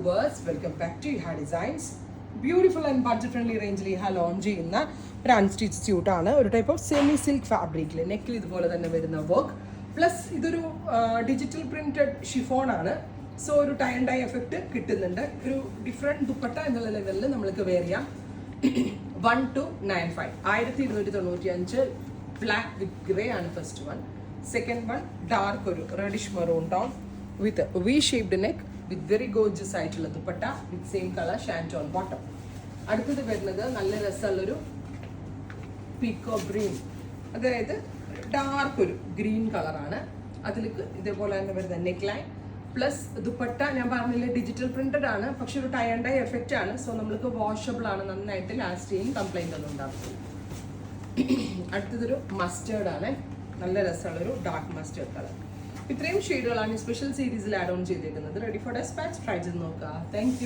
viewers, welcome back to Iha Designs. Beautiful and budget friendly range launch ചെയ്യുന്ന ഒരു unstitch suit ആണ്. ഒരു type of semi silk ഫാബ്രിക്കിൽ നെക്കിൽ ഇതുപോലെ തന്നെ വരുന്ന വർക്ക് പ്ലസ് ഇതൊരു ഡിജിറ്റൽ പ്രിന്റഡ് ഷിഫോൺ ആണ്. സോ ഒരു ടൈ ആൻഡ് ഡൈ എഫക്റ്റ് കിട്ടുന്നുണ്ട്. ഒരു ഡിഫറെൻറ്റ് ദുപ്പട്ട എന്നുള്ള ലെവലിൽ നമ്മൾക്ക് വെയർ ചെയ്യാം. 1295 1295 ബ്ലാക്ക് വിത്ത് ഗ്രേ ആണ് first one. Second one dark ഒരു reddish maroon tone with V shaped neck with very gorgeous ആയിട്ടുള്ള dupatta with same colour shantoon bottom. അടുത്തത് വരുന്നത് നല്ല രസമുള്ളൊരു പീക്കോ ഗ്രീൻ, അതായത് ഡാർക്ക് ഒരു ഗ്രീൻ കളറാണ്. അതിലേക്ക് ഇതേപോലെ തന്നെ വരുന്ന നെക്ക് ലൈൻ പ്ലസ് ദുപ്പട്ട ഞാൻ പറഞ്ഞില്ലേ ഡിജിറ്റൽ പ്രിന്റഡ് ആണ്, പക്ഷെ ഒരു ടൈ ആൻഡ് ഡൈ എഫക്റ്റ് ആണ്. സോ നമ്മൾക്ക് വാഷബിൾ ആണ്, നന്നായിട്ട് ലാസ്റ്റ് ചെയ്യും, കംപ്ലൈന്റ് ഒന്നും ഉണ്ടാകും. അടുത്തതൊരു മസ്റ്റേർഡ് ആണ്, നല്ല രസമുള്ളൊരു ഡാർക്ക് മസ്റ്റേർഡ് കളർ. ഇത്രയും ഷെയ്ഡുകളാണ് സ്പെഷ്യൽ സീരീസിൽ ആഡ് ഓൺ ചെയ്തേക്കുന്നത്. റെഡി ഫോർ ഡെസ്പാച്ച്, ട്രൈ ചെയ്ത് നോക്കുക. Thank you.